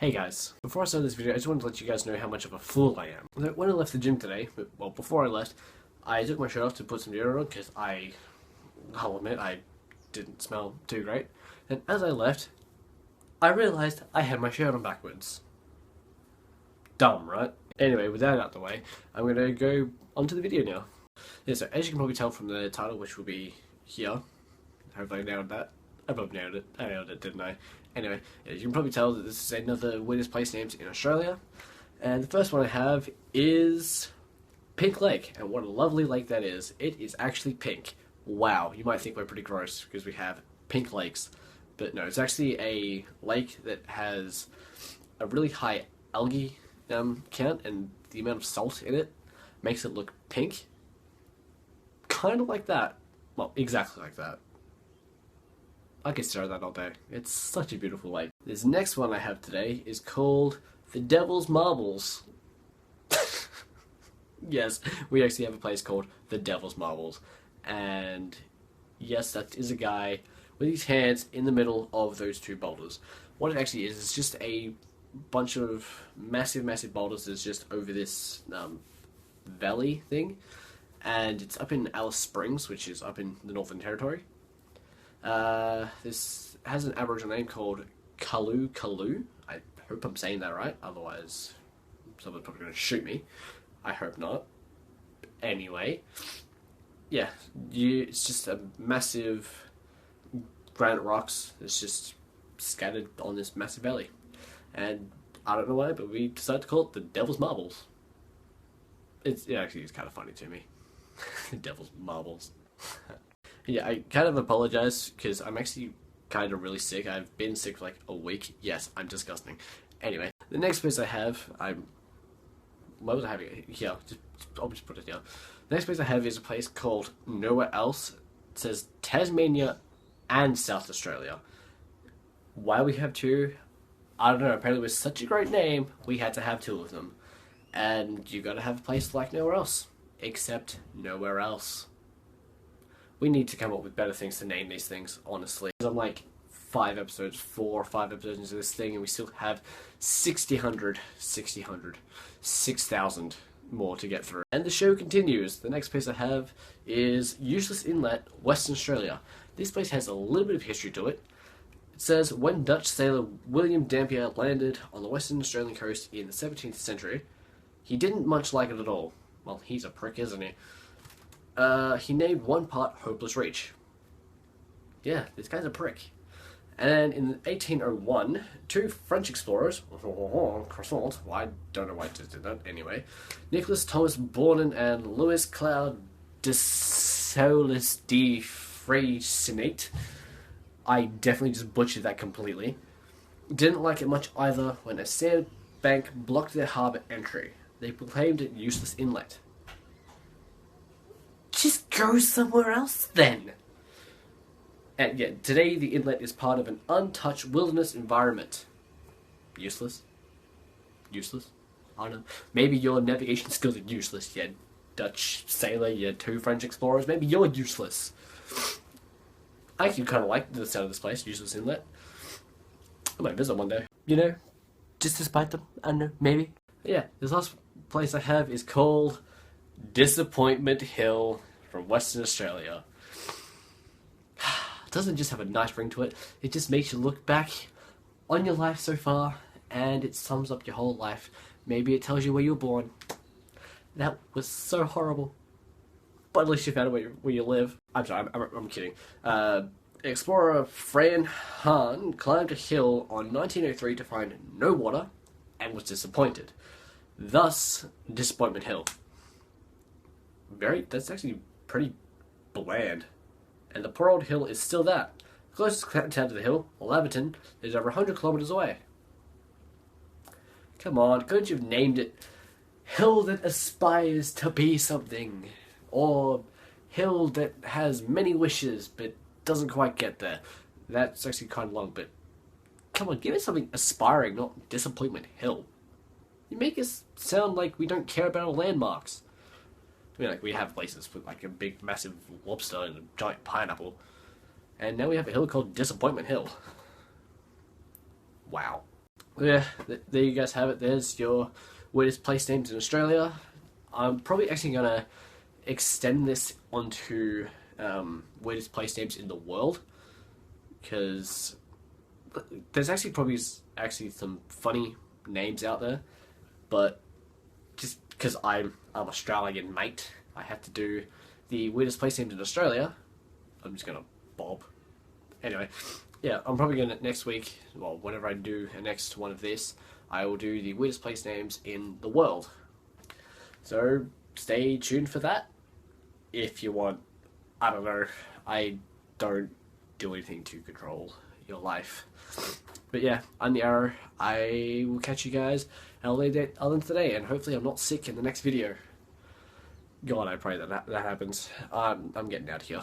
Hey guys, before I start this video, I just wanted to let you guys know how much of a fool I am. When I left the gym today, well, before I left, I took my shirt off to put some deodorant on because I'll admit, I didn't smell too great. And as I left, I realized I had my shirt on backwards. Dumb, right? Anyway, with that out of the way, I'm going to go onto the video now. Yeah, so as you can probably tell from the title, which will be here, hopefully I nailed that. I both nailed it. I nailed it, didn't I? Anyway, as you can probably tell that this is another weirdest place names in Australia. And the first one I have is Pink Lake. And what a lovely lake that is. It is actually pink. Wow, you might think we're pretty gross because we have pink lakes. But no, it's actually a lake that has a really high algae count, and the amount of salt in it makes it look pink. Kind of like that. Well, exactly like that. I could stare at that all day. It's such a beautiful lake. This next one I have today is called the Devil's Marbles. Yes, we actually have a place called the Devil's Marbles. And yes, that is a guy with his hands in the middle of those two boulders. What it actually is, it's just a bunch of massive boulders that's just over this valley thing. And it's up in Alice Springs, which is up in the Northern Territory. This has an Aboriginal name called Kalu. I hope I'm saying that right, otherwise someone's probably going to shoot me. I hope not. Anyway, yeah, it's just a massive granite rocks that's just scattered on this massive valley. And I don't know why, but we decided to call it the Devil's Marbles. It actually is kind of funny to me. The Devil's Marbles. Yeah, I kind of apologize because I'm actually kind of really sick. I've been sick for like a week. Yes, I'm disgusting. Anyway, the next place I have, what was I having? Here, I'll just put it here. The next place I have is a place called Nowhere Else. It says Tasmania and South Australia. Why we have two, I don't know. Apparently it was such a great name, we had to have two of them. And you gotta have a place like Nowhere Else. Except Nowhere Else. We need to come up with better things to name these things, honestly. I'm like 4 or 5 episodes into this thing, and we still have 6,000 more to get through. And the show continues. The next place I have is Useless Inlet, Western Australia. This place has a little bit of history to it. It says, when Dutch sailor William Dampier landed on the Western Australian coast in the 17th century, he didn't much like it at all. Well, he's a prick, isn't he? He named one part Hopeless Reach. Yeah, this guy's a prick. And in 1801, 2 French explorers, croissant, well, I don't know why I just did that, anyway, Nicholas Thomas Bournon and Louis Claude de Solis de Freycinet, I definitely just butchered that completely, didn't like it much either when a sandbank blocked their harbour entry. They proclaimed it Useless Inlet. Just go somewhere else then. And yet, today the inlet is part of an untouched wilderness environment. Useless? Useless? I don't know. Maybe your navigation skills are useless, you Dutch sailor, you 2 French explorers. Maybe you're useless. I actually kind of like the sound of this place, Useless Inlet. I might visit one day. You know, just despite them. I don't know, maybe. Yeah, this last place I have is called Disappointment Hill from Western Australia. It doesn't just have a nice ring to it, it just makes you look back on your life so far, and it sums up your whole life. Maybe it tells you where you were born. That was so horrible. But at least you found out where you live. I'm sorry, I'm kidding. Explorer Fran Hahn climbed a hill on 1903 to find no water, and was disappointed. Thus, Disappointment Hill. That's actually pretty bland. And the poor old hill is still that. The closest town to the hill, Leviton, is over 100 kilometers away. Come on, couldn't you have named it Hill that aspires to be something? Or Hill that has many wishes but doesn't quite get there. That's actually kind of long, but come on, give it something aspiring, not Disappointment Hill. You make us sound like we don't care about our landmarks. I mean, like, we have places with, like, a big, massive lobster and a giant pineapple. And now we have a hill called Disappointment Hill. Wow. Yeah, there you guys have it. There's your weirdest place names in Australia. I'm probably actually gonna extend this onto weirdest place names in the world, because there's actually probably actually some funny names out there, but just because I'm Australian, mate, I have to do the weirdest place names in Australia. I'm just gonna bob. Anyway, yeah, I'm probably gonna next week. Well, whenever I do a next one of this, I will do the weirdest place names in the world. So stay tuned for that. If you want, I don't know. I don't do anything to control your life. But yeah, I'm the Arrow. I will catch you guys at a later date other than today, and hopefully I'm not sick in the next video. God, I pray that happens. I'm getting out of here.